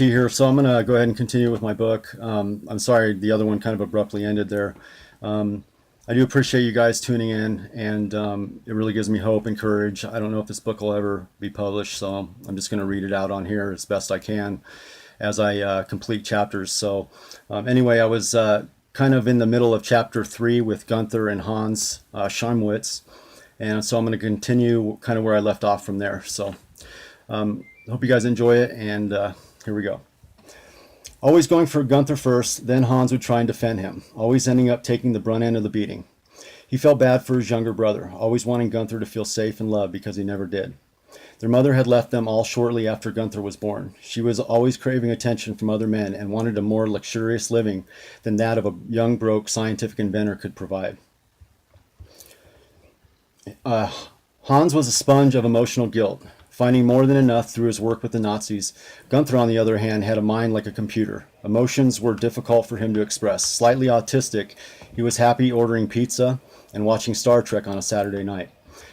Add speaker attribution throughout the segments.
Speaker 1: T here. So I'm going to go ahead and continue with my book. I'm sorry the other one kind of abruptly ended there. I do appreciate you guys tuning in, and it really gives me hope and courage. I don't know if this book will ever be published, so I'm just going to read it out on here as best I can as I complete chapters. So anyway, I was kind of in the middle of chapter 3 with Gunther and Hans Scheimwitz, and so I'm going to continue kind of where I left off from there. So hope you guys enjoy it, and here we go. Always going for Gunther first, then Hans would try and defend him, always ending up taking the brunt end of the beating. He felt bad for his younger brother, always wanting Gunther to feel safe and loved because he never did. Their mother had left them all shortly after Gunther was born. She was always craving attention from other men and wanted a more luxurious living than that of a young, broke scientific inventor could provide. Hans was a sponge of emotional guilt, finding more than enough through his work with the Nazis. Gunther, on the other hand, had a mind like a computer. Emotions were difficult for him to express. Slightly autistic, he was happy ordering pizza and watching Star Trek on a Saturday night.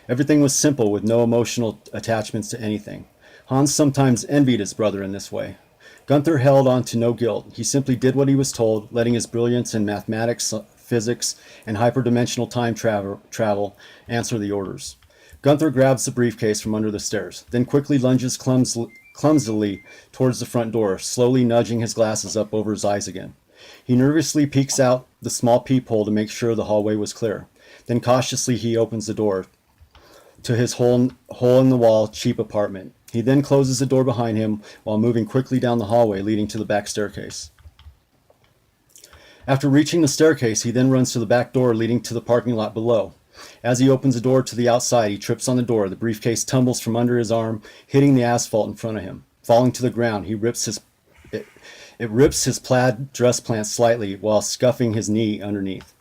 Speaker 1: Everything was simple with no emotional attachments to anything. Hans sometimes envied his brother in this way. Gunther held on to no guilt. He simply did what he was told, letting his brilliance in mathematics, physics, and hyperdimensional time travel answer the orders. Gunther grabs the briefcase from under the stairs, then quickly lunges clumsily towards the front door, slowly nudging his glasses up over his eyes again. He nervously peeks out the small peephole to make sure the hallway was clear. Then cautiously he opens the door to his hole-in-the-wall cheap apartment. He then closes the door behind him while moving quickly down the hallway leading to the back staircase. After reaching the staircase, he then runs to the back door leading to the parking lot below. As he opens the door to the outside, he trips on the door. The briefcase tumbles from under his arm, hitting the asphalt in front of him. Falling to the ground, it rips his plaid dress pants slightly while scuffing his knee underneath.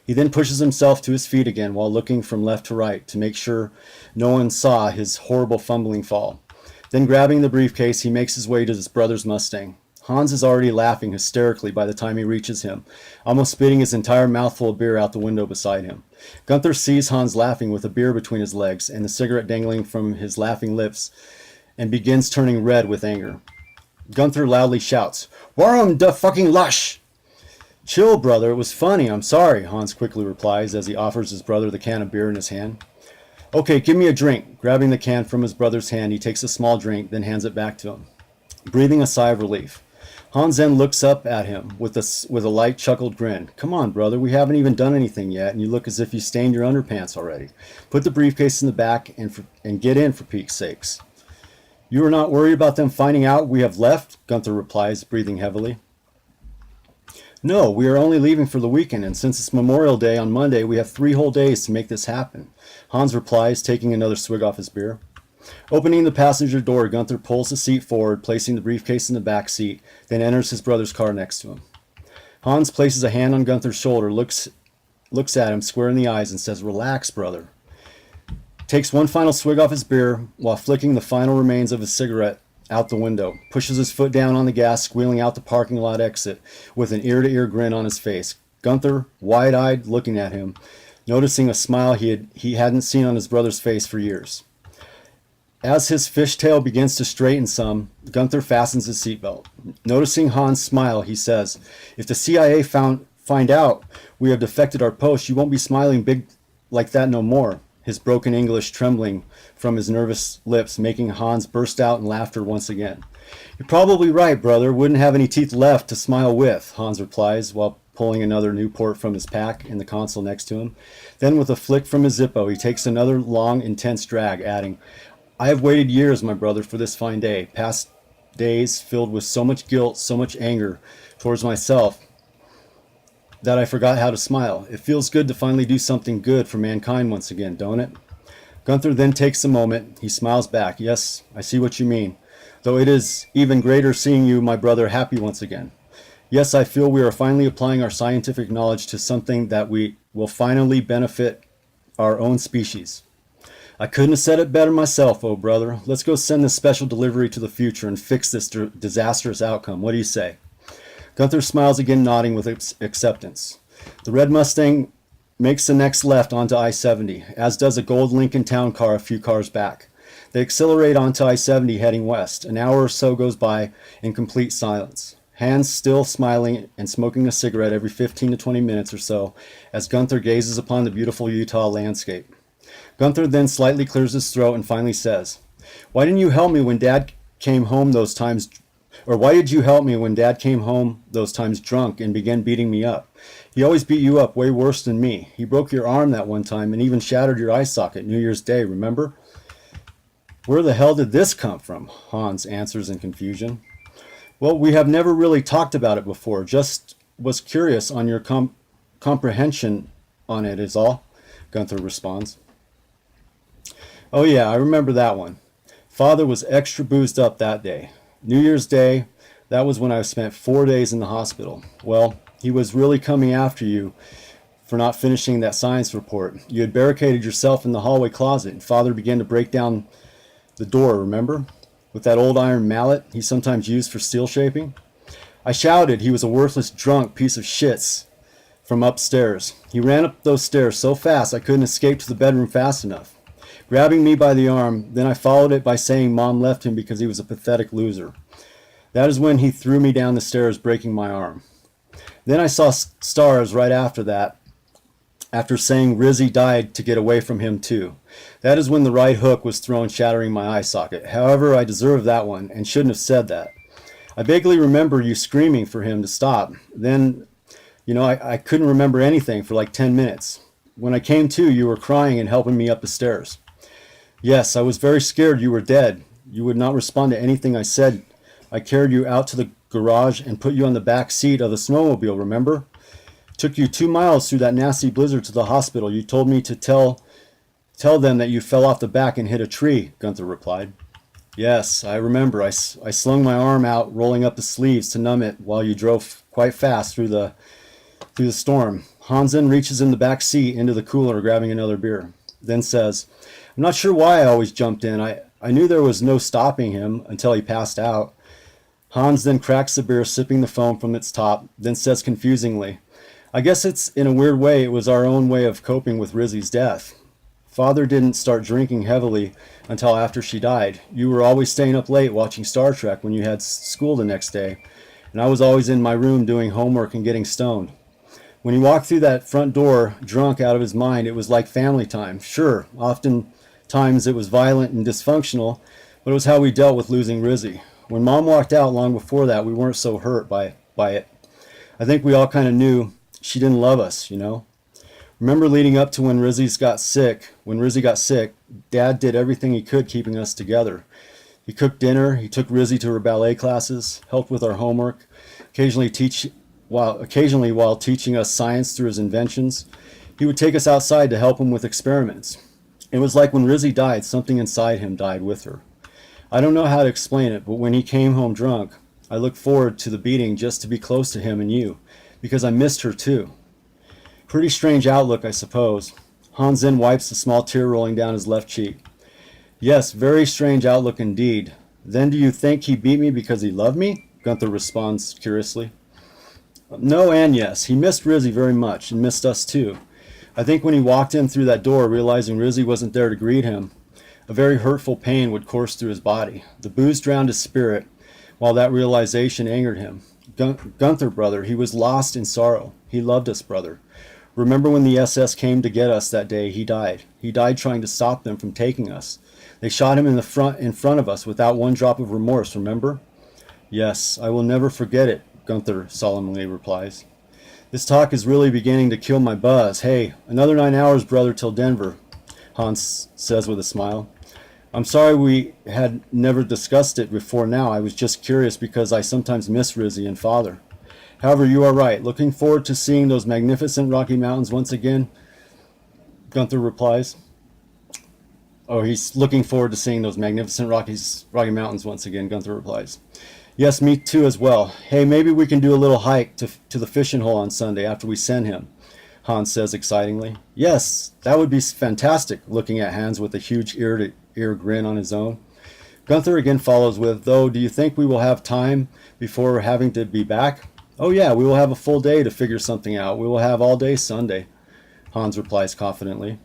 Speaker 1: He then pushes himself to his feet again while looking from left to right to make sure no one saw his horrible fumbling fall. Then grabbing the briefcase, he makes his way to his brother's Mustang. Hans is already laughing hysterically by the time he reaches him, almost spitting his entire mouthful of beer out the window beside him. Gunther sees Hans laughing with a beer between his legs and the cigarette dangling from his laughing lips and begins turning red with anger. Gunther loudly shouts, "Warum the fucking lush?" "Chill, brother, it was funny, I'm sorry," Hans quickly replies as he offers his brother the can of beer in his hand. "Okay, give me a drink." Grabbing the can from his brother's hand, he takes a small drink, then hands it back to him, breathing a sigh of relief. Hans then looks up at him with a light chuckled grin. "Come on, brother, we haven't even done anything yet, and you look as if you stained your underpants already. Put the briefcase in the back and get in for Pete's sakes." "You are not worried about them finding out we have left?" Gunther replies, breathing heavily. "No, we are only leaving for the weekend, and since it's Memorial Day on Monday, we have 3 whole days to make this happen," Hans replies, taking another swig off his beer. Opening the passenger door, Gunther pulls the seat forward, placing the briefcase in the back seat, then enters his brother's car next to him. Hans places a hand on Gunther's shoulder, looks at him square in the eyes, and says, "Relax, brother." Takes one final swig off his beer while flicking the final remains of his cigarette out the window, pushes his foot down on the gas, squealing out the parking lot exit with an ear-to-ear grin on his face. Gunther, wide-eyed, looking at him, noticing a smile he hadn't seen on his brother's face for years. As his fishtail begins to straighten some, Gunther fastens his seatbelt. Noticing Hans' smile, he says, "If the CIA find out we have defected our post, you won't be smiling big like that no more," his broken English trembling from his nervous lips, making Hans burst out in laughter once again. "You're probably right, brother. Wouldn't have any teeth left to smile with," Hans replies while pulling another Newport from his pack in the console next to him. Then with a flick from his Zippo, he takes another long, intense drag, adding, "I have waited years, my brother, for this fine day. Past days filled with so much guilt, so much anger towards myself that I forgot how to smile. It feels good to finally do something good for mankind once again, don't it?" Gunther then takes a moment. He smiles back. "Yes, I see what you mean. Though it is even greater seeing you, my brother, happy once again. Yes, I feel we are finally applying our scientific knowledge to something that will finally benefit our own species. I couldn't have said it better myself, oh brother. Let's go send this special delivery to the future and fix this disastrous outcome. What do you say?" Gunther smiles again, nodding with acceptance. The red Mustang makes the next left onto I-70, as does a gold Lincoln Town car a few cars back. They accelerate onto I-70 heading west. An hour or so goes by in complete silence. Hans still smiling and smoking a cigarette every 15 to 20 minutes or so as Gunther gazes upon the beautiful Utah landscape. Gunther then slightly clears his throat and finally says, "Why didn't you help me when Dad came home those times, or why did you help me when Dad came home those times drunk and began beating me up? He always beat you up way worse than me. He broke your arm that one time and even shattered your eye socket New Year's Day, remember?" "Where the hell did this come from?" Hans answers in confusion. "Well, we have never really talked about it before. Just was curious on your comprehension on it is all," Gunther responds. "Oh yeah, I remember that one. Father was extra boozed up that day. New Year's Day, that was when I spent 4 days in the hospital. Well, he was really coming after you for not finishing that science report. You had barricaded yourself in the hallway closet, and Father began to break down the door, remember? With that old iron mallet he sometimes used for steel shaping. I shouted he was a worthless drunk piece of shits from upstairs. He ran up those stairs so fast I couldn't escape to the bedroom fast enough, grabbing me by the arm. Then I followed it by saying Mom left him because he was a pathetic loser. That is when he threw me down the stairs, breaking my arm. Then I saw stars right after that, after saying Rizzy died to get away from him too. That is when the right hook was thrown, shattering my eye socket. However, I deserved that one and shouldn't have said that. I vaguely remember you screaming for him to stop. Then, I couldn't remember anything for like 10 minutes. When I came to, you were crying and helping me up the stairs. Yes, I was very scared you were dead. You would not respond to anything I said. I carried you out to the garage and put you on the back seat of the snowmobile, remember? Took you 2 miles through that nasty blizzard to the hospital. You told me to tell them that you fell off the back and hit a tree, Gunther replied. Yes, I remember. I slung my arm out, rolling up the sleeves to numb it while you drove quite fast through the storm. Hans then reaches in the back seat into the cooler, grabbing another beer. Then says, I'm not sure why I always jumped in. I knew there was no stopping him until he passed out. Hans then cracks the beer, sipping the foam from its top, then says confusingly, I guess it's, in a weird way, it was our own way of coping with Rizzy's death. Father didn't start drinking heavily until after she died. You were always staying up late watching Star Trek when you had school the next day, and I was always in my room doing homework and getting stoned. When he walked through that front door, drunk out of his mind, it was like family time. Sure, oftentimes it was violent and dysfunctional, but it was how we dealt with losing Rizzy. When Mom walked out long before that, we weren't so hurt by it. I think we all kind of knew she didn't love us, Remember leading up to when Rizzy got sick, Dad did everything he could keeping us together. He cooked dinner, he took Rizzy to her ballet classes, helped with our homework, occasionally while teaching us science through his inventions. He would take us outside to help him with experiments. It was like when Rizzy died, something inside him died with her. I don't know how to explain it, but when he came home drunk, I looked forward to the beating just to be close to him and you, because I missed her too. Pretty strange outlook, I suppose. Hans then wipes a small tear rolling down his left cheek. Yes, very strange outlook indeed. Then do you think he beat me because he loved me? Gunther responds curiously. No and yes. He missed Rizzy very much and missed us too. I think when he walked in through that door, realizing Rizzy wasn't there to greet him, a very hurtful pain would course through his body. The booze drowned his spirit, while that realization angered him. Gunther, brother, he was lost in sorrow. He loved us, brother. Remember when the SS came to get us that day, he died. He died trying to stop them from taking us. They shot him in front of us without one drop of remorse, remember? Yes, I will never forget it, Gunther solemnly replies. This talk is really beginning to kill my buzz. Hey, another 9 hours, brother, till Denver, Hans says with a smile. I'm sorry we had never discussed it before now. I was just curious because I sometimes miss Rizzy and Father. However, you are right. Looking forward to seeing those magnificent Rocky Mountains once again, Gunther replies. Oh, he's looking forward to seeing those magnificent Rocky Mountains once again, Gunther replies. Yes, me too as well. Hey, maybe we can do a little hike to the fishing hole on Sunday after we send him, Hans says excitingly. Yes, that would be fantastic, looking at Hans with a huge ear-to-ear grin on his own. Gunther again follows with, though, do you think we will have time before having to be back? Oh yeah, we will have a full day to figure something out. We will have all day Sunday, Hans replies confidently.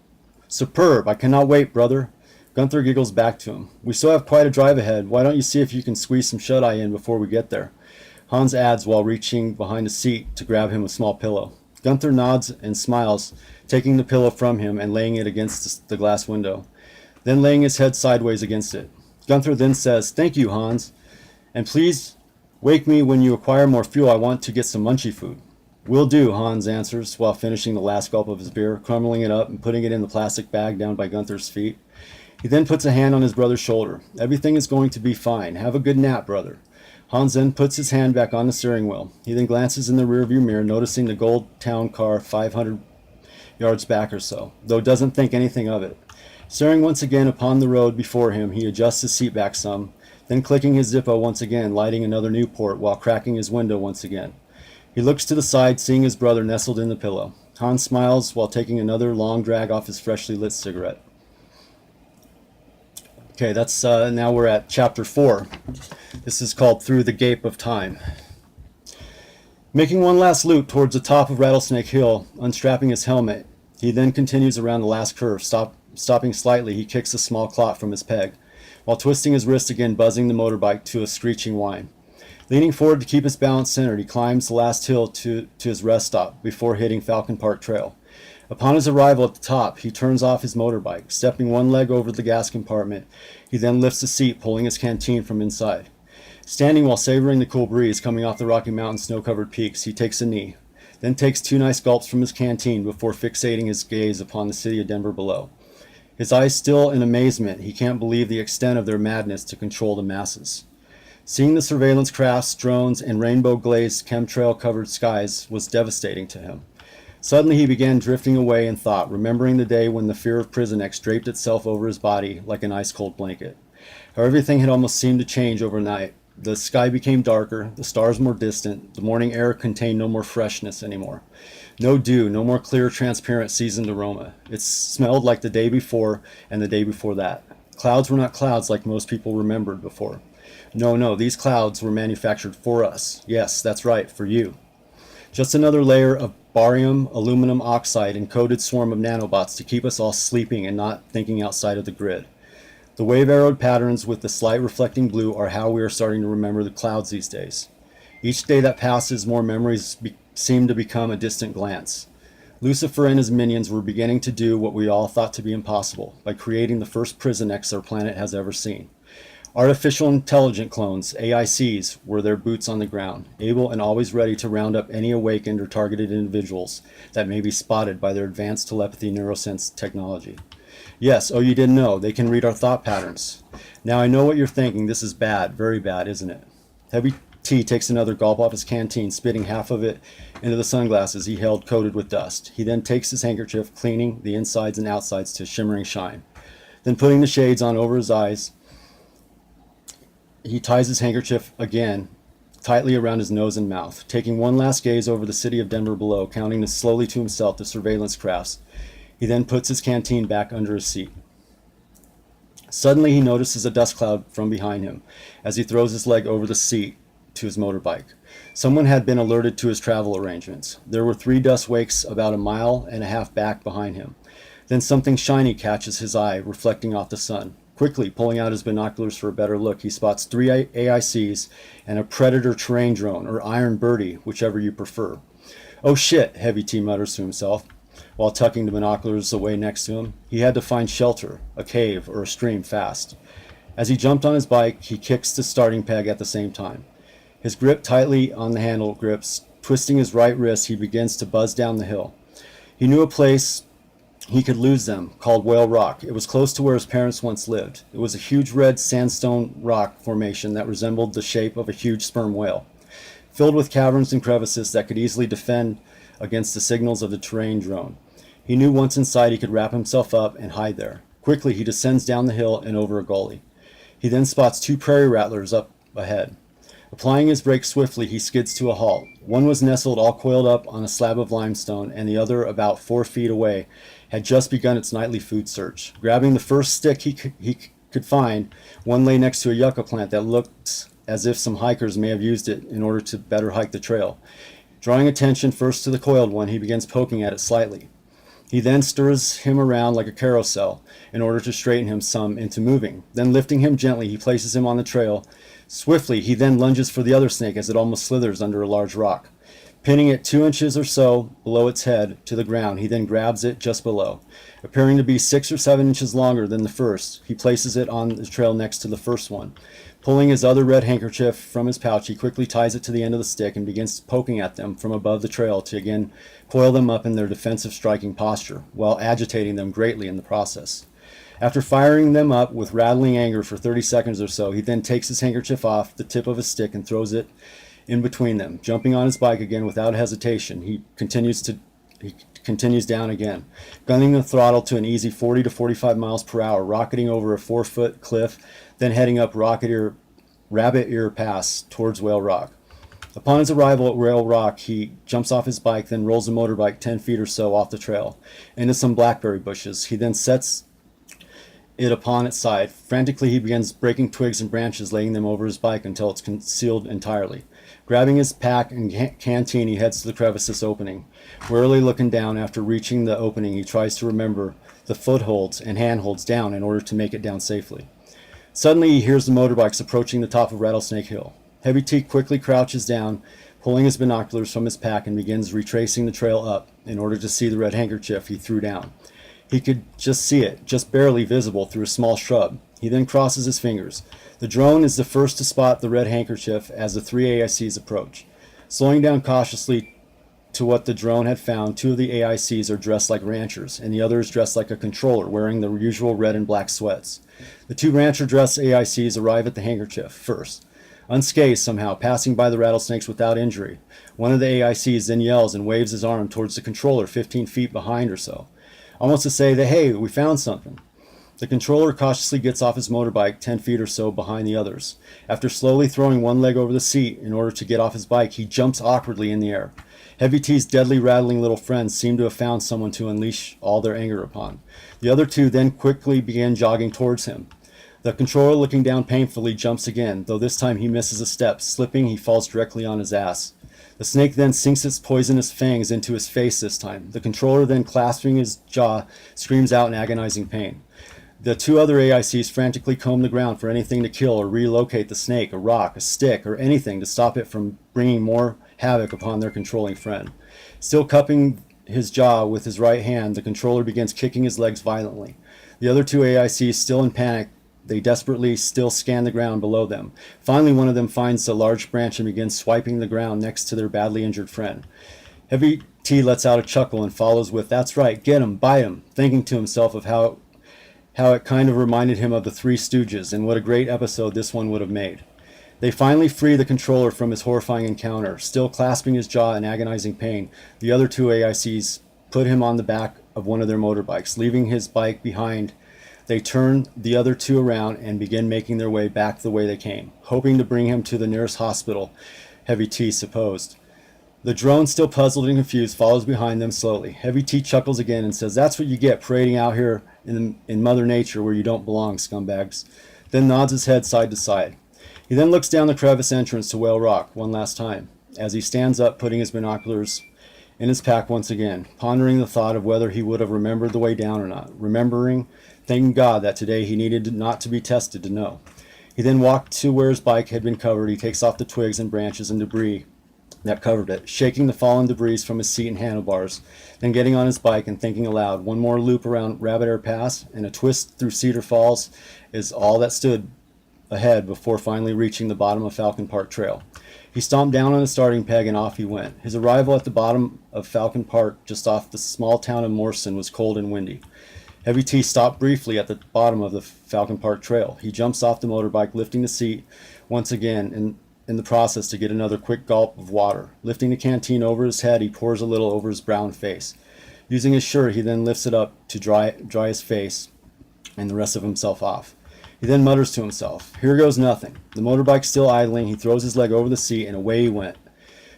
Speaker 1: Superb, I cannot wait, brother. Gunther giggles back to him. We still have quite a drive ahead. Why don't you see if you can squeeze some shut-eye in before we get there? Hans adds while reaching behind a seat to grab him a small pillow. Gunther nods and smiles, taking the pillow from him and laying it against the glass window, then laying his head sideways against it. Gunther then says, "Thank you, Hans, and please wake me when you acquire more fuel. I want to get some munchy food." "Will do," Hans answers while finishing the last gulp of his beer, crumbling it up and putting it in the plastic bag down by Gunther's feet. He then puts a hand on his brother's shoulder. "Everything is going to be fine. Have a good nap, brother." Hans then puts his hand back on the steering wheel. He then glances in the rearview mirror, noticing the gold town car 500 yards back or so, though doesn't think anything of it. Staring once again upon the road before him, he adjusts his seat back some, then clicking his Zippo once again, lighting another Newport while cracking his window once again. He looks to the side, seeing his brother nestled in the pillow. Hans smiles while taking another long drag off his freshly lit cigarette. Okay, that's now we're at chapter 4. This is called Through the Gape of Time. Making one last loop towards the top of Rattlesnake Hill, unstrapping his helmet, he then continues around the last curve. Stopping slightly, he kicks a small clot from his peg, while twisting his wrist again, buzzing the motorbike to a screeching whine. Leaning forward to keep his balance centered, he climbs the last hill to his rest stop before hitting Falcon Park Trail. Upon his arrival at the top, he turns off his motorbike. Stepping one leg over the gas compartment, he then lifts the seat, pulling his canteen from inside. Standing while savoring the cool breeze coming off the Rocky Mountain snow-covered peaks, he takes a knee, then takes 2 nice gulps from his canteen before fixating his gaze upon the city of Denver below. His eyes still in amazement, he can't believe the extent of their madness to control the masses. Seeing the surveillance crafts, drones, and rainbow-glazed chemtrail-covered skies was devastating to him. Suddenly he began drifting away in thought, remembering the day when the fear of Prisonix draped itself over his body like an ice-cold blanket. How everything had almost seemed to change overnight. The sky became darker, the stars more distant, the morning air contained no more freshness anymore. No dew, no more clear, transparent, seasoned aroma. It smelled like the day before and the day before that. Clouds were not clouds like most people remembered before. No, these clouds were manufactured for us. Yes, that's right, for you. Just another layer of barium aluminum oxide encoded swarm of nanobots to keep us all sleeping and not thinking outside of the grid. The wave-arrowed patterns with the slight reflecting blue are how we are starting to remember the clouds these days. Each day that passes, more memories seem to become a distant glance. Lucifer and his minions were beginning to do what we all thought to be impossible, by creating the first Prisonix our planet has ever seen. Artificial intelligent clones, AICs, were their boots on the ground, able and always ready to round up any awakened or targeted individuals that may be spotted by their advanced telepathy neurosense technology. Yes, oh, you didn't know, they can read our thought patterns. Now I know what you're thinking, this is bad, very bad, isn't it? Heavy T takes another gulp off his canteen, spitting half of it into the sunglasses he held coated with dust. He then takes his handkerchief, cleaning the insides and outsides to shimmering shine. Then putting the shades on over his eyes, he ties his handkerchief again tightly around his nose and mouth. Taking one last gaze over the city of Denver below, counting slowly to himself the surveillance crafts, he then puts his canteen back under his seat. Suddenly he notices a dust cloud from behind him as he throws his leg over the seat to his motorbike. Someone had been alerted to his travel arrangements. There were 3 dust wakes about 1.5 miles back behind him. Then something shiny catches his eye, reflecting off the sun. Quickly pulling out his binoculars for a better look, he spots 3 AICs and a Predator terrain drone, or Iron Birdie, whichever you prefer. "Oh shit," Heavy T mutters to himself, while tucking the binoculars away next to him. He had to find shelter, a cave, or a stream fast. As he jumped on his bike, he kicks the starting peg at the same time. His grip tightly on the handle grips, twisting his right wrist, he begins to buzz down the hill. He knew a place he could lose them, called Whale Rock. It was close to where his parents once lived. It was a huge red sandstone rock formation that resembled the shape of a huge sperm whale, filled with caverns and crevices that could easily defend against the signals of the terrain drone. He knew once inside he could wrap himself up and hide there. Quickly he descends down the hill and over a gully. He then spots 2 prairie rattlers up ahead. Applying his brakes swiftly, he skids to a halt. One was nestled all coiled up on a slab of limestone, and the other, about 4 feet away, had just begun its nightly food search. Grabbing the first stick he could find, one lay next to a yucca plant that looked as if some hikers may have used it in order to better hike the trail. Drawing attention first to the coiled one, he begins poking at it slightly. He then stirs him around like a carousel in order to straighten him some into moving. Then lifting him gently, he places him on the trail. Swiftly, he then lunges for the other snake as it almost slithers under a large rock. Pinning it 2 inches or so below its head to the ground, he then grabs it just below. Appearing to be 6 or 7 inches longer than the first, he places it on the trail next to the first one. Pulling his other red handkerchief from his pouch, he quickly ties it to the end of the stick and begins poking at them from above the trail to again coil them up in their defensive striking posture, while agitating them greatly in the process. After firing them up with rattling anger for 30 seconds or so, he then takes his handkerchief off the tip of his stick and throws it in between them. Jumping on his bike again without hesitation, he continues down again, gunning the throttle to an easy 40 to 45 miles per hour, rocketing over a 4-foot cliff, then heading up Rabbit Ear Pass towards Whale Rock. Upon his arrival at Whale Rock, he jumps off his bike, then rolls the motorbike 10 feet or so off the trail into some blackberry bushes. He then sets it upon its side. Frantically, he begins breaking twigs and branches, laying them over his bike until it's concealed entirely. Grabbing his pack and canteen, he heads to the crevice's opening. Warily looking down after reaching the opening, he tries to remember the footholds and handholds down in order to make it down safely. Suddenly, he hears the motorbikes approaching the top of Rattlesnake Hill. Heavy T quickly crouches down, pulling his binoculars from his pack, and begins retracing the trail up in order to see the red handkerchief he threw down. He could just see it, just barely visible through a small shrub. He then crosses his fingers. The drone is the first to spot the red handkerchief as the 3 AICs approach. Slowing down cautiously to what the drone had found, 2 of the AICs are dressed like ranchers, and the other is dressed like a controller, wearing the usual red and black sweats. The 2 rancher-dressed AICs arrive at the handkerchief first, unscathed somehow, passing by the rattlesnakes without injury. One of the AICs then yells and waves his arm towards the controller 15 feet behind or so, almost to say that, hey, we found something. The controller cautiously gets off his motorbike 10 feet or so behind the others. After slowly throwing one leg over the seat in order to get off his bike, he jumps awkwardly in the air. Heavy T's deadly rattling little friends seem to have found someone to unleash all their anger upon. The other 2 then quickly begin jogging towards him. The controller, looking down painfully, jumps again, though this time he misses a step. Slipping, he falls directly on his ass. The snake then sinks its poisonous fangs into his face this time. The controller, then clasping his jaw, screams out in agonizing pain. The 2 other AICs frantically comb the ground for anything to kill or relocate the snake, a rock, a stick, or anything to stop it from bringing more havoc upon their controlling friend. Still cupping his jaw with his right hand, the controller begins kicking his legs violently. The other 2 AICs, still in panic, they desperately still scan the ground below them. Finally, one of them finds a large branch and begins swiping the ground next to their badly injured friend. Heavy T lets out a chuckle and follows with, "That's right, get him, bite him," thinking to himself of how it kind of reminded him of the Three Stooges, and what a great episode this one would have made. They finally free the controller from his horrifying encounter. Still clasping his jaw in agonizing pain, the other 2 AICs put him on the back of one of their motorbikes. Leaving his bike behind, they turn the other 2 around and begin making their way back the way they came, hoping to bring him to the nearest hospital, Heavy T supposed. The drone, still puzzled and confused, follows behind them slowly. Heavy T chuckles again and says, "That's what you get parading out here in Mother Nature where you don't belong, scumbags," then nods his head side to side. He then looks down the crevice entrance to Whale Rock one last time, as he stands up, putting his binoculars in his pack once again, pondering the thought of whether he would have remembered the way down or not, thanking God that today he needed not to be tested to know. He then walked to where his bike had been covered. He takes off the twigs and branches and debris that covered it, shaking the fallen debris from his seat and handlebars, then getting on his bike and thinking aloud. One more loop around Rabbit Ear Pass and a twist through Cedar Falls is all that stood ahead before finally reaching the bottom of Falcon Park Trail. He stomped down on a starting peg and off he went. His arrival at the bottom of Falcon Park, just off the small town of Morrison, was cold and windy. Heavy T stopped briefly at the bottom of the Falcon Park Trail. He jumps off the motorbike, lifting the seat once again in the process to get another quick gulp of water. Lifting the canteen over his head, he pours a little over his brown face. Using his shirt, he then lifts it up to dry his face and the rest of himself off. He then mutters to himself, "Here goes nothing." The motorbike still idling, he throws his leg over the seat and away he went.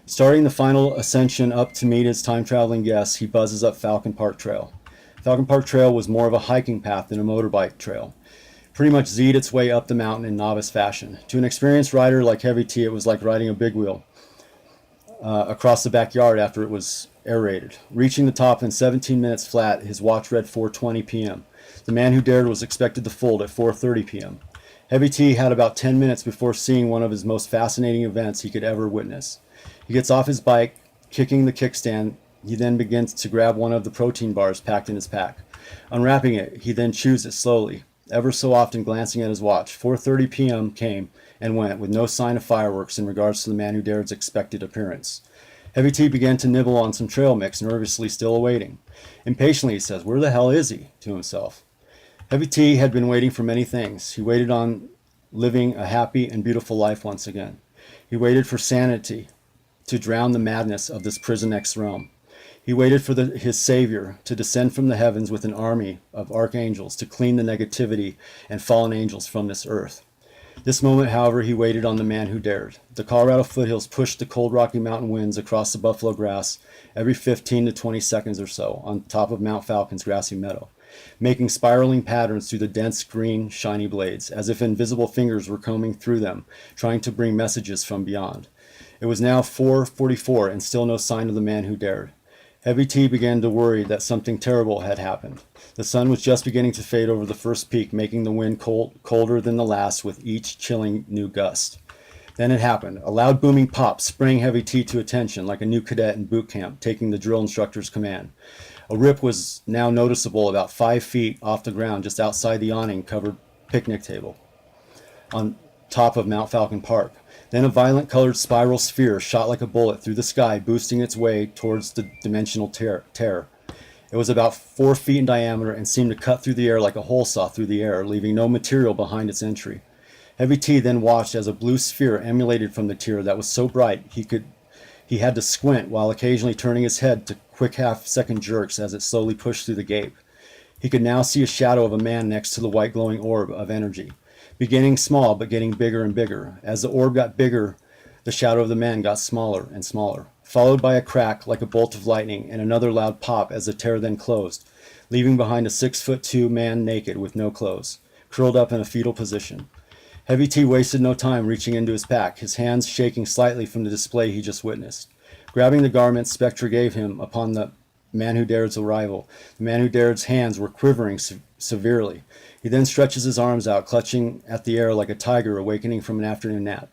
Speaker 1: Starting the final ascension up to meet his time-traveling guests, he buzzes up Falcon Park Trail. Falcon Park Trail was more of a hiking path than a motorbike trail. Pretty much z'd its way up the mountain in novice fashion. To an experienced rider like Heavy T, it was like riding a big wheel across the backyard after it was aerated. Reaching the top in 17 minutes flat, his watch read 4:20 p.m. The man who dared was expected to fold at 4:30 p.m. Heavy T had about 10 minutes before seeing one of his most fascinating events he could ever witness. He gets off his bike, kicking the kickstand. He then begins to grab one of the protein bars packed in his pack. Unwrapping it, he then chews it slowly, ever so often glancing at his watch. 4:30 p.m. came and went with no sign of fireworks in regards to the man who dared's expected appearance. Heavy T began to nibble on some trail mix, nervously still awaiting. Impatiently he says, "Where the hell is he?" to himself. Heavy T had been waiting for many things. He waited on living a happy and beautiful life once again. He waited for sanity to drown the madness of this Prisonix realm. He waited for his Savior to descend from the heavens with an army of archangels to clean the negativity and fallen angels from this earth. This moment, however, he waited on the man who dared. The Colorado foothills pushed the cold Rocky Mountain winds across the buffalo grass every 15 to 20 seconds or so on top of Mount Falcon's grassy meadow, making spiraling patterns through the dense green, shiny blades, as if invisible fingers were combing through them, trying to bring messages from beyond. It was now 4:44 and still no sign of the man who dared. Heavy T began to worry that something terrible had happened. The sun was just beginning to fade over the first peak, making the wind colder than the last with each chilling new gust. Then it happened. A loud booming pop sprang Heavy T to attention like a new cadet in boot camp, taking the drill instructor's command. A rip was now noticeable about 5 feet off the ground just outside the awning-covered picnic table on top of Mount Falcon Park. Then a violent colored spiral sphere shot like a bullet through the sky, boosting its way towards the dimensional terror. It was about 4 feet in diameter and seemed to cut through the air like a hole saw through the air, leaving no material behind its entry. Heavy T then watched as a blue sphere emanated from the tier that was so bright he had to squint while occasionally turning his head to quick half-second jerks as it slowly pushed through the gape. He could now see a shadow of a man next to the white glowing orb of energy, beginning small but getting bigger and bigger. As the orb got bigger, the shadow of the man got smaller and smaller, followed by a crack like a bolt of lightning and another loud pop as the tear then closed, leaving behind a 6'2" man naked with no clothes, curled up in a fetal position. Heavy T wasted no time reaching into his pack, his hands shaking slightly from the display he just witnessed. Grabbing the garment Spectra gave him upon the man who dared's arrival, the man who dared's hands were quivering severely. He then stretches his arms out, clutching at the air like a tiger awakening from an afternoon nap.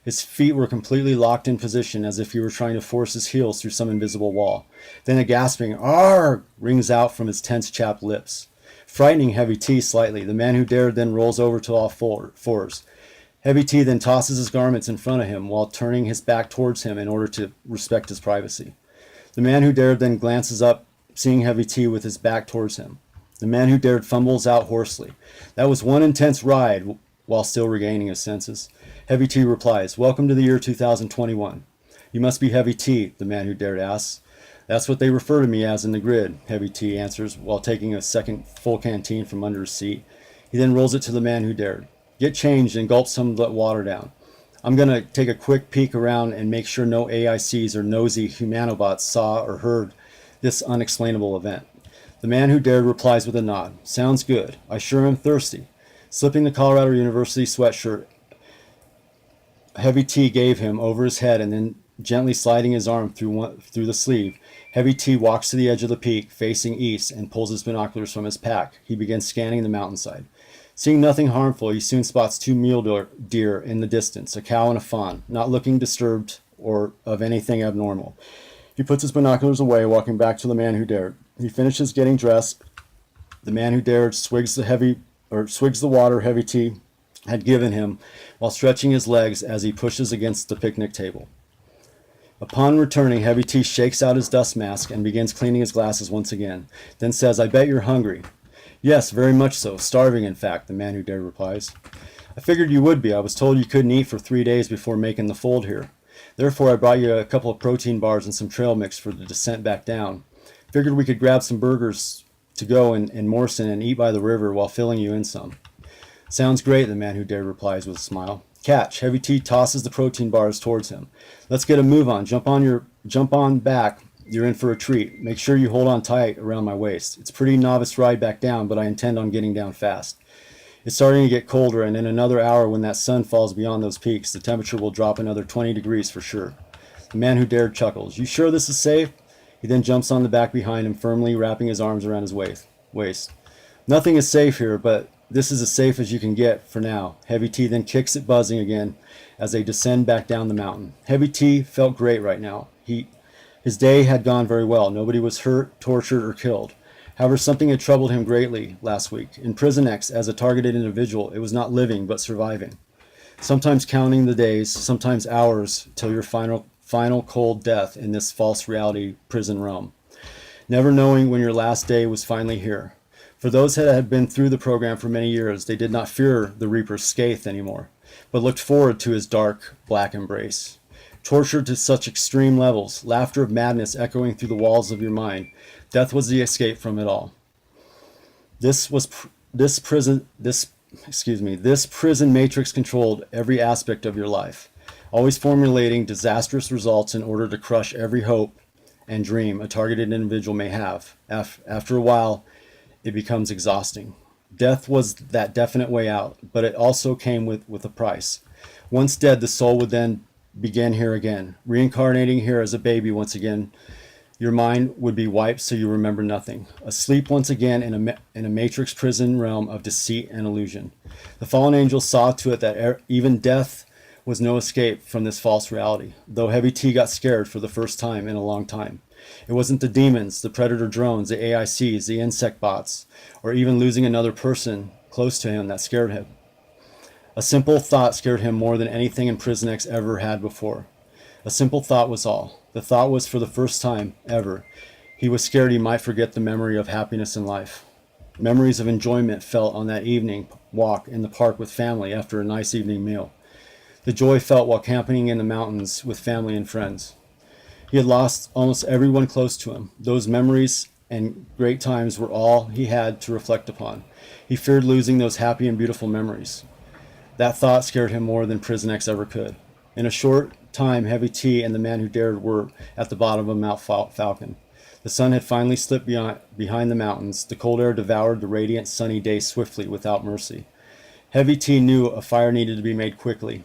Speaker 1: His feet were completely locked in position as if he were trying to force his heels through some invisible wall. Then a gasping "Arrgh!" rings out from his tense chapped lips. Frightening Heavy T slightly, the man who dared then rolls over to all fours. Heavy T then tosses his garments in front of him while turning his back towards him in order to respect his privacy. The man who dared then glances up, seeing Heavy T with his back towards him. The man who dared fumbles out hoarsely. "That was one intense ride," while still regaining his senses. Heavy T replies, "Welcome to the year 2021. "You must be Heavy T," the man who dared asks. "That's what they refer to me as in the grid," Heavy T answers while taking a second full canteen from under his seat. He then rolls it to the man who dared. "Get changed and gulp some of that water down. I'm going to take a quick peek around and make sure no AICs or nosy humanobots saw or heard this unexplainable event." The man who dared replies with a nod. "Sounds good. I sure am thirsty." Slipping the Colorado University sweatshirt Heavy T gave him over his head and then gently sliding his arm through the sleeve, Heavy T walks to the edge of the peak, facing east, and pulls his binoculars from his pack. He begins scanning the mountainside. Seeing nothing harmful, he soon spots 2 mule deer in the distance, a cow and a fawn, not looking disturbed or of anything abnormal. He puts his binoculars away, walking back to the man who dared. He finishes getting dressed. The man who dared swigs the water Heavy T had given him while stretching his legs as he pushes against the picnic table. Upon returning, Heavy T shakes out his dust mask and begins cleaning his glasses once again, then says, "I bet you're hungry." "Yes, very much so. Starving, in fact," the man who dared replies. "I figured you would be. I was told you couldn't eat for 3 days before making the fold here. Therefore, I brought you a couple of protein bars and some trail mix for the descent back down. Figured we could grab some burgers to go in Morrison and eat by the river while filling you in some." "Sounds great," the man who dared replies with a smile. "Catch." Heavy T tosses the protein bars towards him. "Let's get a move on. Jump on back. You're in for a treat. Make sure you hold on tight around my waist. It's a pretty novice ride back down, but I intend on getting down fast. It's starting to get colder, and in another hour when that sun falls beyond those peaks, the temperature will drop another 20 degrees for sure." The man who dared chuckles. "You sure this is safe?" He then jumps on the back behind him, firmly wrapping his arms around his waist. Nothing is safe here, but this is as safe as you can get for now. Heavy T then kicks it buzzing again as they descend back down the mountain. Heavy T felt great right now. His day had gone very well. Nobody was hurt, tortured, or killed. However, something had troubled him greatly last week. In Prisonix, as a targeted individual, it was not living, but surviving. Sometimes counting the days, sometimes hours, till your final cold death in this false reality prison realm. Never knowing when your last day was finally here. For those that had been through the program for many years, they did not fear the Reaper's scathe anymore, but looked forward to his dark, black embrace. Tortured to such extreme levels, laughter of madness echoing through the walls of your mind, death was the escape from it all. This prison matrix controlled every aspect of your life, always formulating disastrous results in order to crush every hope and dream a targeted individual may have. After a while, it becomes exhausting. Death was that definite way out, but it also came with a price. Once dead, the soul would then begin here again, reincarnating here as a baby once again. Your mind would be wiped so you remember nothing. Asleep once again in a matrix prison realm of deceit and illusion. The fallen angels saw to it that even death was no escape from this false reality, though Heavy T got scared for the first time in a long time. It wasn't the demons, the predator drones, the AICs, the insect bots, or even losing another person close to him that scared him. A simple thought scared him more than anything in Prisonix ever had before. A simple thought was all. The thought was, for the first time ever, he was scared he might forget the memory of happiness in life. Memories of enjoyment felt on that evening walk in the park with family after a nice evening meal. The joy felt while camping in the mountains with family and friends. He had lost almost everyone close to him. Those memories and great times were all he had to reflect upon. He feared losing those happy and beautiful memories. That thought scared him more than Prisonix ever could. In a short time, Heavy T and the man who dared were at the bottom of Mount Falcon. The sun had finally slipped behind the mountains. The cold air devoured the radiant sunny day swiftly, without mercy. Heavy T knew a fire needed to be made quickly.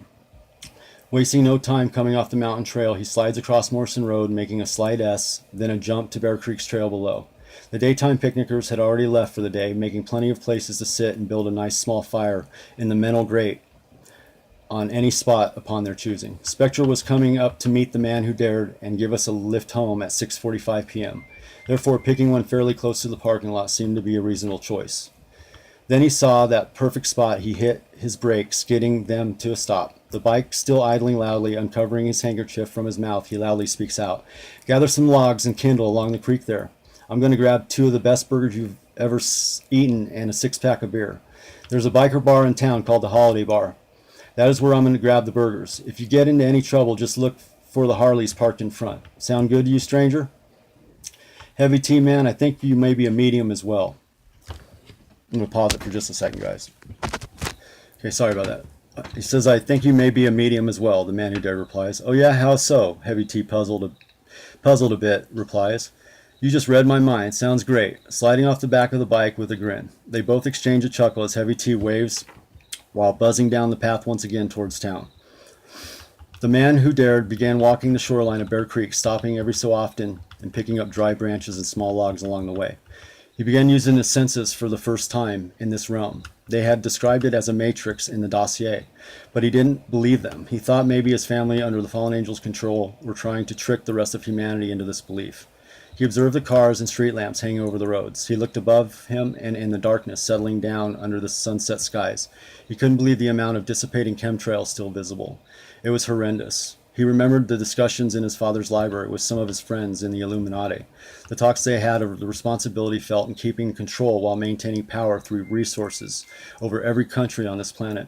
Speaker 1: Wasting no time coming off the mountain trail, he slides across Morrison Road, making a slight S, then a jump to Bear Creek's trail below. The daytime picnickers had already left for the day, making plenty of places to sit and build a nice small fire in the mental grate on any spot upon their choosing. Spectre was coming up to meet the man who dared and give us a lift home at 6:45 p.m. Therefore, picking one fairly close to the parking lot seemed to be a reasonable choice. Then he saw that perfect spot. He hit his brakes, getting them to a stop. The bike still idling loudly, uncovering his handkerchief from his mouth, he loudly speaks out. "Gather some logs and kindle along the creek there. I'm going to grab 2 of the best burgers you've ever eaten and a 6-pack of beer. There's a biker bar in town called the Holiday Bar. That is where I'm going to grab the burgers. If you get into any trouble, just look for the Harleys parked in front. Sound good to you, stranger?" Heavy T, man, I think you may be a medium as well. I'm going to pause it for just a second, guys. Okay, sorry about that. He says, "I think you may be a medium as well," the man who dared replies. "Oh yeah, how so?" Heavy T, puzzled a bit, replies. "You just read my mind. Sounds great." Sliding off the back of the bike with a grin. They both exchange a chuckle as Heavy T waves while buzzing down the path once again towards town. The man who dared began walking the shoreline of Bear Creek, stopping every so often and picking up dry branches and small logs along the way. He began using his senses for the first time in this realm. They had described it as a matrix in the dossier, but he didn't believe them. He thought maybe his family, under the fallen angels' control, were trying to trick the rest of humanity into this belief. He observed the cars and street lamps hanging over the roads. He looked above him and in the darkness settling down under the sunset skies. He couldn't believe the amount of dissipating chemtrails still visible. It was horrendous. He remembered the discussions in his father's library with some of his friends in the Illuminati, the talks they had of the responsibility felt in keeping control while maintaining power through resources over every country on this planet.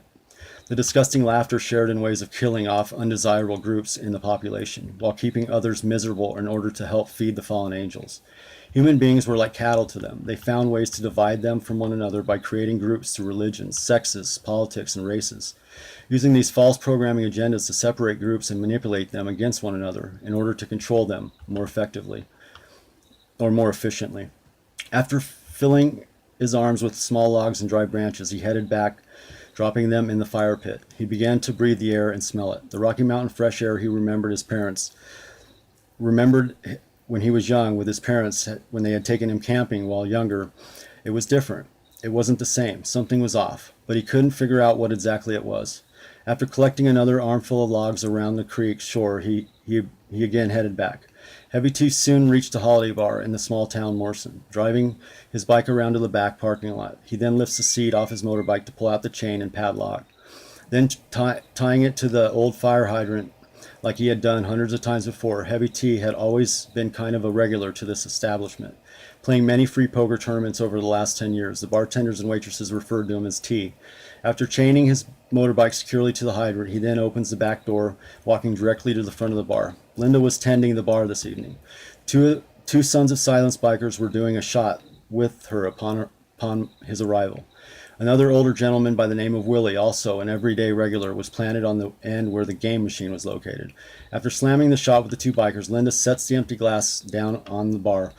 Speaker 1: The disgusting laughter shared in ways of killing off undesirable groups in the population, while keeping others miserable in order to help feed the fallen angels. Human beings were like cattle to them. They found ways to divide them from one another by creating groups through religions, sexes, politics, and races, using these false programming agendas to separate groups and manipulate them against one another in order to control them more effectively or more efficiently. After filling his arms with small logs and dry branches, he headed back, dropping them in the fire pit. He began to breathe the air and smell it. The Rocky Mountain fresh air he remembered his parents. Remembered when he was young with his parents, when they had taken him camping while younger, it was different. It wasn't the same. Something was off, but he couldn't figure out what exactly it was. After collecting another armful of logs around the creek shore, he again headed back. Heavy T soon reached a holiday bar in the small town Morrison. Driving his bike around to the back parking lot, he then lifts the seat off his motorbike to pull out the chain and padlock. Then tying it to the old fire hydrant like he had done hundreds of times before, Heavy T had always been kind of a regular to this establishment, playing many free poker tournaments over the last 10 years. The bartenders and waitresses referred to him as T. After chaining his motorbike securely to the hydrant, he then opens the back door, walking directly to the front of the bar. Linda was tending the bar this evening. Two Sons of Silence bikers were doing a shot with her upon his arrival. Another older gentleman by the name of Willie, also an everyday regular, was planted on the end where the game machine was located. After slamming the shot with the two bikers, Linda sets the empty glass down on the bar,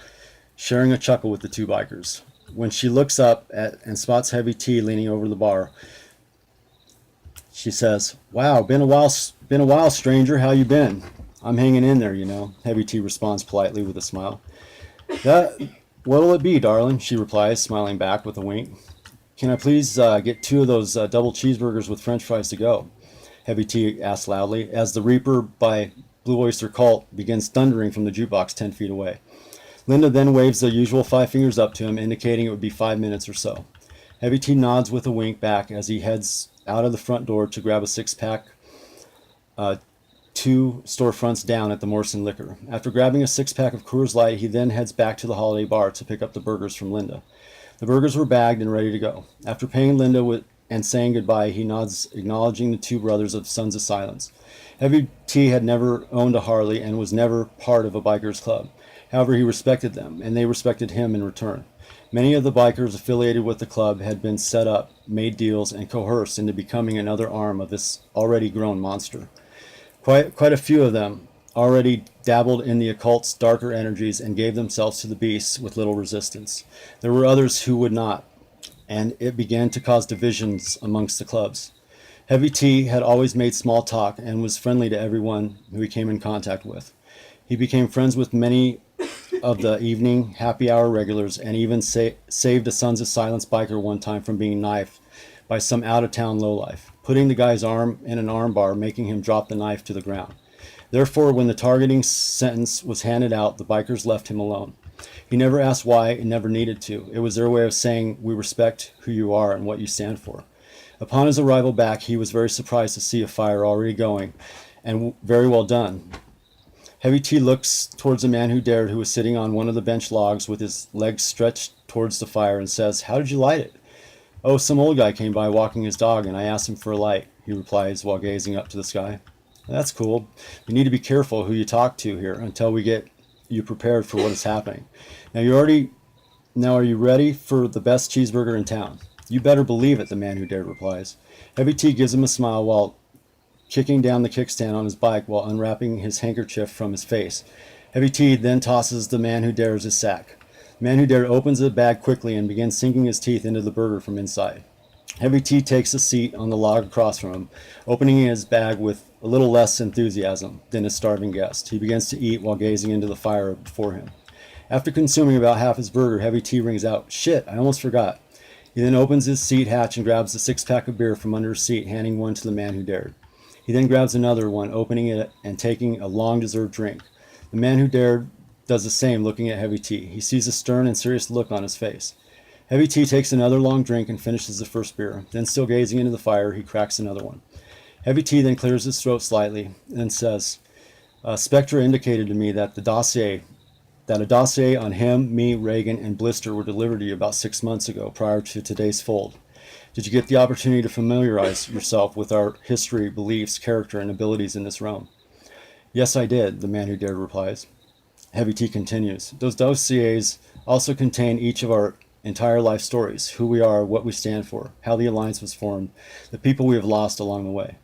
Speaker 1: sharing a chuckle with the two bikers. When she looks up and spots Heavy T leaning over the bar, she says, "Wow, been a while, stranger. How you been?" "I'm hanging in there, you know," Heavy T responds politely with a smile. "What'll it be, darling?" she replies, smiling back with a wink. "Can I please get 2 of those double cheeseburgers with french fries to go?" Heavy T asks loudly, as the Reaper by Blue Oyster Cult begins thundering from the jukebox 10 feet away. Linda then waves the usual 5 fingers up to him, indicating it would be 5 minutes or so. Heavy T nods with a wink back as he heads out of the front door to grab a 6-pack 2 storefronts down at the Morrison Liquor. After grabbing a 6-pack of Coors Light, he then heads back to the holiday bar to pick up the burgers from Linda. The burgers were bagged and ready to go. After paying Linda and saying goodbye, he nods, acknowledging the 2 brothers of Sons of Silence. Heavy T had never owned a Harley and was never part of a biker's club. However, he respected them, and they respected him in return. Many of the bikers affiliated with the club had been set up, made deals, and coerced into becoming another arm of this already grown monster. Quite a few of them already dabbled in the occult's darker energies and gave themselves to the beasts with little resistance. There were others who would not, and it began to cause divisions amongst the clubs. Heavy T had always made small talk and was friendly to everyone who he came in contact with. He became friends with many of the evening happy hour regulars and even saved a Sons of Silence biker one time from being knifed by some out-of-town lowlife, putting the guy's arm in an arm bar, making him drop the knife to the ground. Therefore, when the targeting sentence was handed out, the bikers left him alone. He never asked why and never needed to. It was their way of saying, "We respect who you are and what you stand for." Upon his arrival back, he was very surprised to see a fire already going, and very well done. Heavy T looks towards the man who dared, who was sitting on one of the bench logs with his legs stretched towards the fire, and says, "How did you light it?" "Oh, some old guy came by walking his dog, and I asked him for a light," he replies while gazing up to the sky. "That's cool. You need to be careful who you talk to here until we get you prepared for what is happening. Now are you ready for the best cheeseburger in town?" "You better believe it," the man who dared replies. Heavy T gives him a smile while kicking down the kickstand on his bike while unwrapping his handkerchief from his face. Heavy T then tosses the man who dares his sack. The man who dared opens the bag quickly and begins sinking his teeth into the burger from inside. Heavy T takes a seat on the log across from him, opening his bag with a little less enthusiasm than his starving guest. He begins to eat while gazing into the fire before him. After consuming about half his burger, Heavy T rings out, "Shit, I almost forgot." He then opens his seat hatch and grabs the 6-pack of beer from under his seat, handing one to the man who dared. He then grabs another one, opening it and taking a long-deserved drink. The man who dared does the same, looking at Heavy T. He sees a stern and serious look on his face. Heavy T takes another long drink and finishes the first beer. Then, still gazing into the fire, he cracks another one. Heavy T then clears his throat slightly and says, "Spectre indicated to me that a dossier on him, me, Reagan, and Blister were delivered to you about 6 months ago, prior to today's fold. Did you get the opportunity to familiarize yourself with our history, beliefs, character, and abilities in this realm?" "Yes, I did," the man who dared replies. Heavy T continues, "Those dossiers also contain each of our entire life stories, who we are, what we stand for, how the alliance was formed, the people we have lost along the way.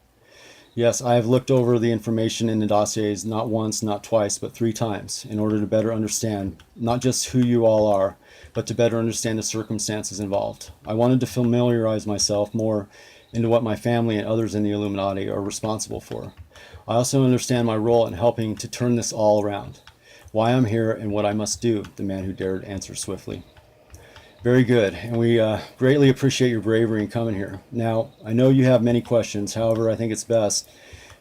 Speaker 1: Yes, I have looked over the information in the dossiers not once, not twice, but 3 times, in order to better understand not just who you all are, but to better understand the circumstances involved. I wanted to familiarize myself more into what my family and others in the Illuminati are responsible for. I also understand my role in helping to turn this all around. why I'm here, and what I must do, the man who dared answered swiftly. Very good, and we greatly appreciate your bravery in coming here. Now, I know you have many questions, however, I think it's best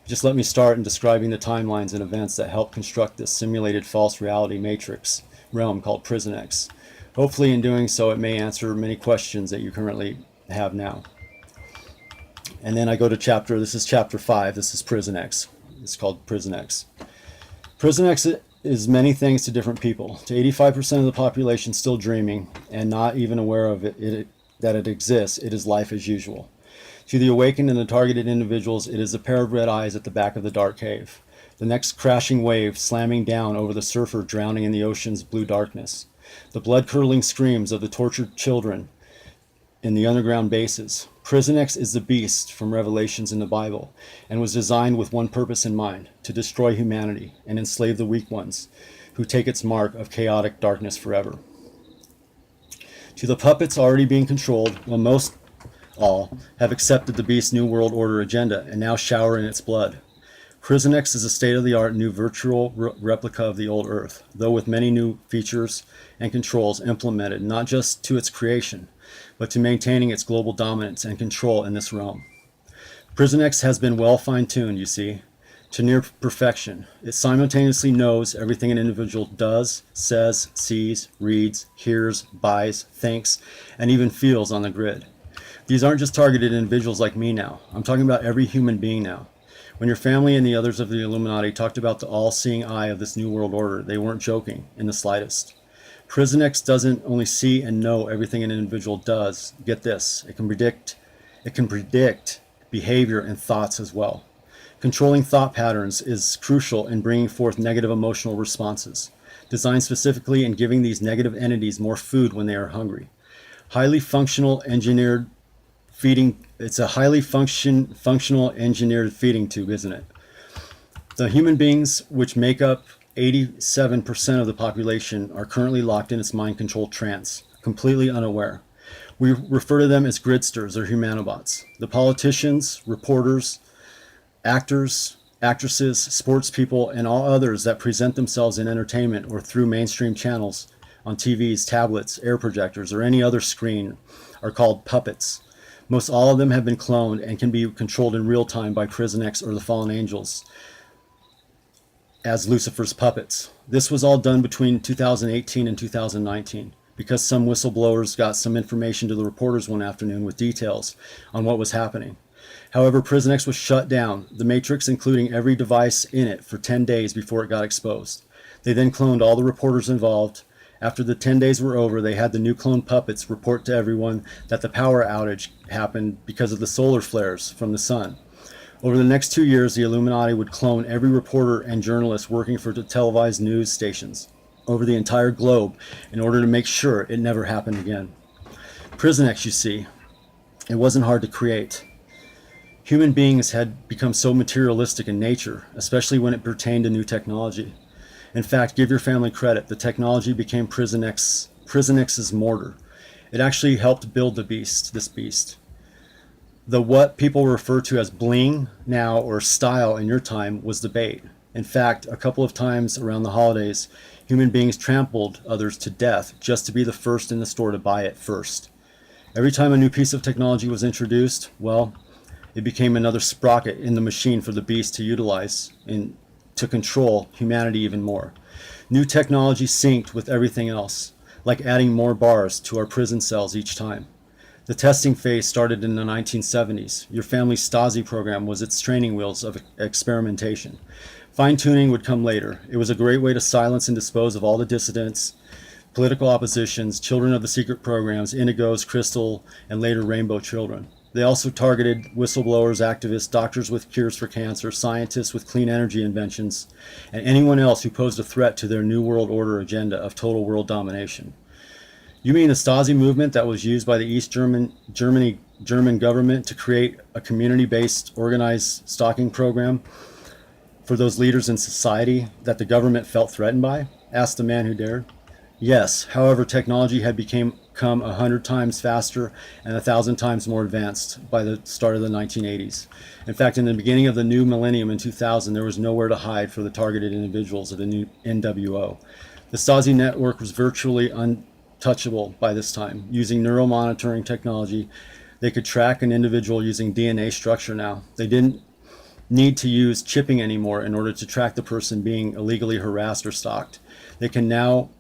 Speaker 1: just let me start in describing the timelines and events that help construct this simulated false reality matrix realm called Prisonix. Hopefully in doing so, it may answer many questions that you currently have now. And then I go to this is chapter 5, this is Prisonix. It's called Prisonix. Prisonix is many things to different people. To 85% of the population still dreaming and not even aware of that it exists, it is life as usual. To the awakened and the targeted individuals, it is a pair of red eyes at the back of the dark cave. The next crashing wave slamming down over the surfer drowning in the ocean's blue darkness. The blood-curdling screams of the tortured children in the underground bases. Prisonix is the beast from Revelations in the Bible and was designed with one purpose in mind, to destroy humanity and enslave the weak ones who take its mark of chaotic darkness forever. To the puppets already being controlled, well, most all have accepted the beast's New World Order agenda and now shower in its blood. Prisonix is a state-of-the-art new virtual replica of the old Earth, though with many new features and controls implemented not just to its creation, but to maintaining its global dominance and control in this realm. Prisonix has been well fine-tuned, you see, to near perfection. It simultaneously knows everything an individual does, says, sees, reads, hears, buys, thinks, and even feels on the grid. These aren't just targeted individuals like me now. I'm talking about every human being now. When your family and the others of the Illuminati talked about the all-seeing eye of this New World Order, they weren't joking in the slightest. Prisonix doesn't only see and know everything an individual does. Get this, it can predict behavior and thoughts as well. Controlling thought patterns is crucial in bringing forth negative emotional responses, designed specifically in giving these negative entities more food when they are hungry. Highly functional engineered feeding, it's a highly functional engineered feeding tube, isn't it? The human beings, which make up 87% of the population, are currently locked in its mind control trance, completely unaware. We refer to them as gridsters or humanobots. The politicians, reporters, actors, actresses, sports people, and all others that present themselves in entertainment or through mainstream channels on TVs, tablets, air projectors, or any other screen are called puppets. Most all of them have been cloned and can be controlled in real time by Prisonix or the fallen angels as Lucifer's puppets. This was all done between 2018 and 2019 because some whistleblowers got some information to the reporters one afternoon with details on what was happening. However, Prisonix was shut down, the Matrix including every device in it, for 10 days before it got exposed. They then cloned all the reporters involved. After the 10 days were over, they had the new clone puppets report to everyone that the power outage happened because of the solar flares from the sun. Over the next 2 years, the Illuminati would clone every reporter and journalist working for the televised news stations over the entire globe in order to make sure it never happened again. Prisonix, you see, it wasn't hard to create. Human beings had become so materialistic in nature, especially when it pertained to new technology. In fact, give your family credit, the technology became Prisonix's mortar. It actually helped build this beast. The what people refer to as bling now or style in your time was the bait. In fact, a couple of times around the holidays, human beings trampled others to death just to be the first in the store to buy it first. Every time a new piece of technology was introduced, well, it became another sprocket in the machine for the beast to utilize to control humanity even more. New technology synced with everything else, like adding more bars to our prison cells each time. The testing phase started in the 1970s. Your family's Stasi program was its training wheels of experimentation. Fine-tuning would come later. It was a great way to silence and dispose of all the dissidents, political oppositions, children of the secret programs, indigos, crystal, and later rainbow children. They also targeted whistleblowers, activists, doctors with cures for cancer, scientists with clean energy inventions, and anyone else who posed a threat to their New World Order agenda of total world domination. You mean the Stasi movement that was used by the East German government to create a community-based organized stalking program for those leaders in society that the government felt threatened by? Asked the man who dared. Yes, however, technology had become become 100 times faster and 1,000 times more advanced by the start of the 1980s. In fact, in the beginning of the new millennium in 2000, there was nowhere to hide for the targeted individuals of the new NWO. The Stasi network was virtually untouchable by this time. Using neuromonitoring technology, they could track an individual using DNA structure now. They didn't need to use chipping anymore in order to track the person being illegally harassed or stalked. They can now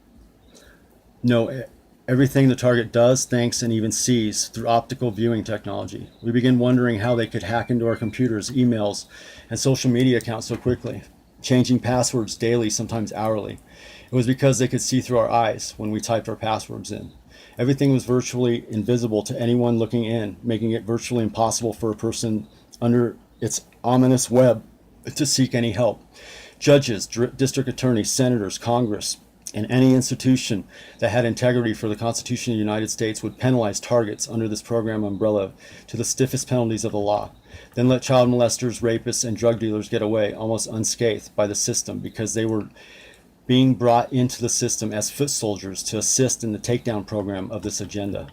Speaker 1: know everything the target does, thinks, and even sees through optical viewing technology. We begin wondering how they could hack into our computers, emails, and social media accounts so quickly, changing passwords daily, sometimes hourly. It was because they could see through our eyes when we typed our passwords in. Everything was virtually invisible to anyone looking in, making it virtually impossible for a person under its ominous web to seek any help. Judges, district attorneys, senators, Congress, and any institution that had integrity for the Constitution of the United States would penalize targets under this program umbrella to the stiffest penalties of the law, then let child molesters, rapists, and drug dealers get away almost unscathed by the system because they were being brought into the system as foot soldiers to assist in the takedown program of this agenda.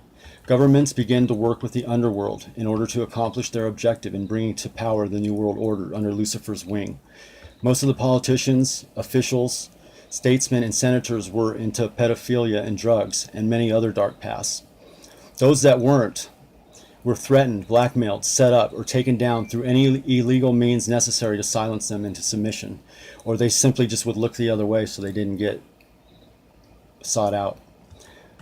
Speaker 1: Governments began to work with the underworld in order to accomplish their objective in bringing to power the New World Order under Lucifer's wing. Most of the politicians, officials, statesmen, and senators were into pedophilia and drugs and many other dark paths. Those that weren't were threatened, blackmailed, set up, or taken down through any illegal means necessary to silence them into submission, or they simply just would look the other way so they didn't get sought out.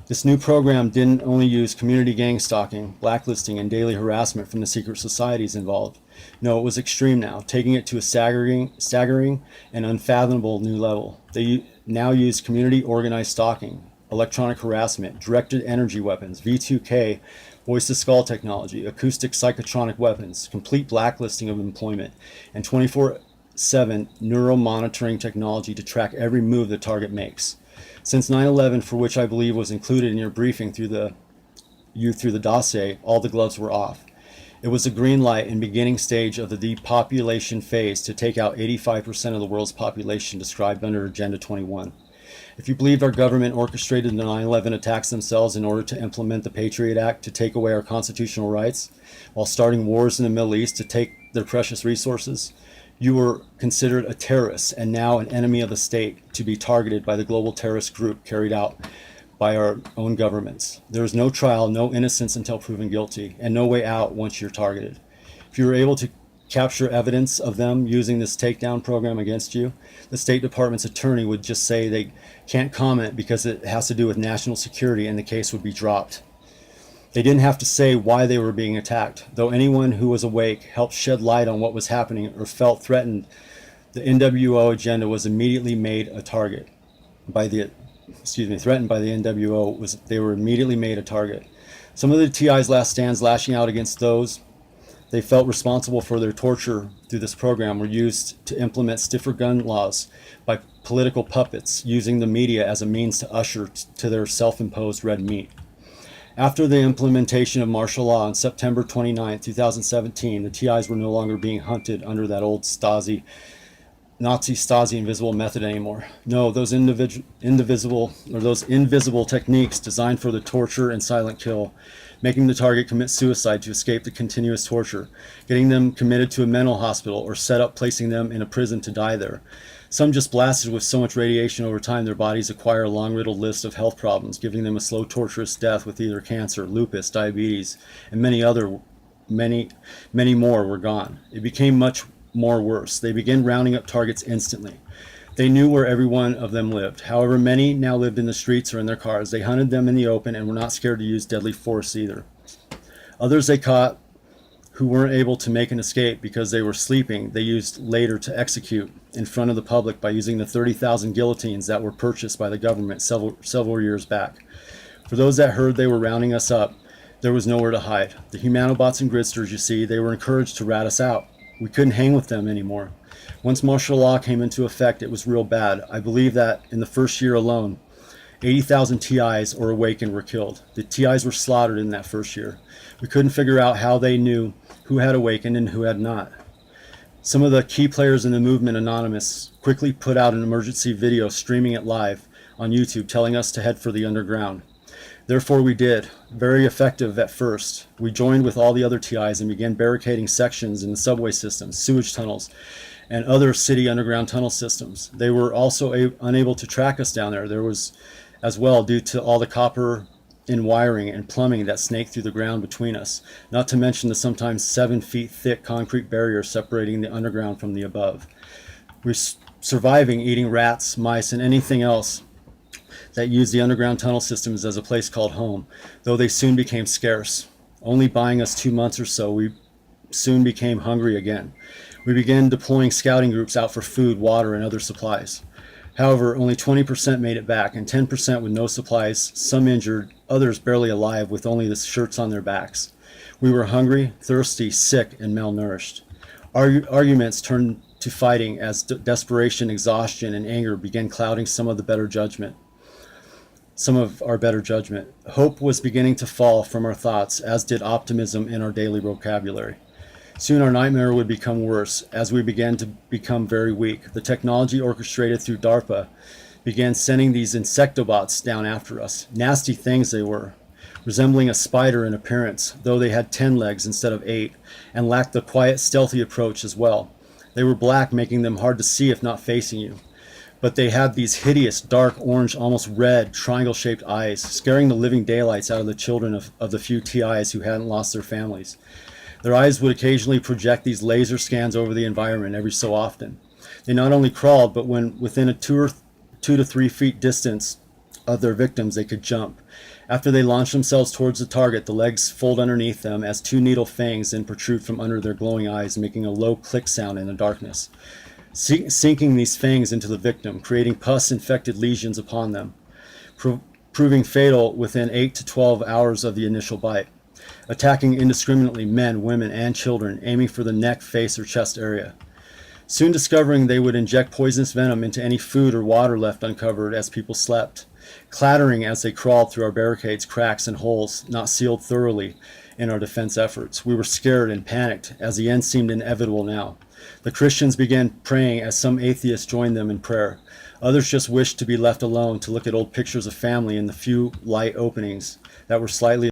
Speaker 1: This new program didn't only use community gang stalking, blacklisting, and daily harassment from the secret societies involved. No, it was extreme now, taking it to a staggering and unfathomable new level. They now use community organized stalking, electronic harassment, directed energy weapons, V2K, voice-to-skull technology, acoustic psychotronic weapons, complete blacklisting of employment, and 24/7 neuromonitoring technology to track every move the target makes. Since 9/11, for which I believe was included in your briefing through the dossier, all the gloves were off. It was the green light and beginning stage of the depopulation phase to take out 85% of the world's population described under Agenda 21. If you believed our government orchestrated the 9/11 attacks themselves in order to implement the Patriot Act to take away our constitutional rights, while starting wars in the Middle East to take their precious resources, you were considered a terrorist and now an enemy of the state to be targeted by the global terrorist group carried out by our own governments. There is no trial, no innocence until proven guilty, and no way out once you're targeted. If you were able to capture evidence of them using this takedown program against you, the State Department's attorney would just say they can't comment because it has to do with national security and the case would be dropped. They didn't have to say why they were being attacked, though anyone who was awake, helped shed light on what was happening, or felt threatened, the NWO agenda was immediately made a target by the threatened by the NWO. They were immediately made a target. Some of the TI's last stands lashing out against those they felt responsible for their torture through this program were used to implement stiffer gun laws by political puppets, using the media as a means to usher to their self-imposed red meat. After the implementation of martial law on September 29, 2017, the TIs were no longer being hunted under that old Nazi Stasi invisible method anymore. No, those invisible techniques designed for the torture and silent kill, making the target commit suicide to escape the continuous torture, getting them committed to a mental hospital, or set up placing them in a prison to die there. Some just blasted with so much radiation over time their bodies acquire a long riddled list of health problems, giving them a slow torturous death with either cancer, lupus, diabetes, and many more were gone. It became much more worse. They began rounding up targets instantly. They knew where every one of them lived. However, many now lived in the streets or in their cars. They hunted them in the open and were not scared to use deadly force either. Others they caught who weren't able to make an escape because they were sleeping, they used later to execute in front of the public by using the 30,000 guillotines that were purchased by the government several years back. For those that heard they were rounding us up, there was nowhere to hide. The humanobots and gridsters, you see, they were encouraged to rat us out. We couldn't hang with them anymore. Once martial law came into effect, it was real bad. I believe that in the first year alone, 80,000 TIs or awakened were killed. The TIs were slaughtered in that first year. We couldn't figure out how they knew who had awakened and who had not. Some of the key players in the movement, Anonymous, quickly put out an emergency video streaming it live on YouTube telling us to head for the underground. Therefore we did. Very effective at first. We joined with all the other TIs and began barricading sections in the subway systems, sewage tunnels, and other city underground tunnel systems. They were also unable to track us down there. There was as well due to all the copper in wiring and plumbing that snaked through the ground between us, not to mention the sometimes 7 feet thick concrete barrier separating the underground from the above. We're surviving eating rats, mice, and anything else that used the underground tunnel systems as a place called home, though they soon became scarce. Only buying us 2 months or so, we soon became hungry again. We began deploying scouting groups out for food, water, and other supplies. However, only 20% made it back, and 10% with no supplies, some injured, others barely alive with only the shirts on their backs. We were hungry, thirsty, sick, and malnourished. Arguments turned to fighting as desperation, exhaustion, and anger began clouding some of our better judgment. Hope was beginning to fall from our thoughts, as did optimism in our daily vocabulary. Soon our nightmare would become worse, as we began to become very weak. The technology orchestrated through DARPA began sending these insectobots down after us. Nasty things they were, resembling a spider in appearance, though they had 10 legs instead of 8, and lacked the quiet, stealthy approach as well. They were black, making them hard to see if not facing you. But they had these hideous, dark, orange, almost red, triangle-shaped eyes, scaring the living daylights out of the children of the few TIs who hadn't lost their families. Their eyes would occasionally project these laser scans over the environment every so often. They not only crawled, but when within a 2 to 3 feet distance of their victims, they could jump. After they launched themselves towards the target, the legs fold underneath them as 2 needle fangs then protrude from under their glowing eyes, making a low click sound in the darkness, sinking these fangs into the victim, creating pus-infected lesions upon them, proving fatal within 8 to 12 hours of the initial bite. Attacking indiscriminately men, women, and children, aiming for the neck, face, or chest area. Soon discovering they would inject poisonous venom into any food or water left uncovered as people slept, clattering as they crawled through our barricades, cracks, and holes not sealed thoroughly in our defense efforts. We were scared and panicked, as the end seemed inevitable now. The Christians began praying as some atheists joined them in prayer. Others just wished to be left alone to look at old pictures of family in the few light openings that were slightly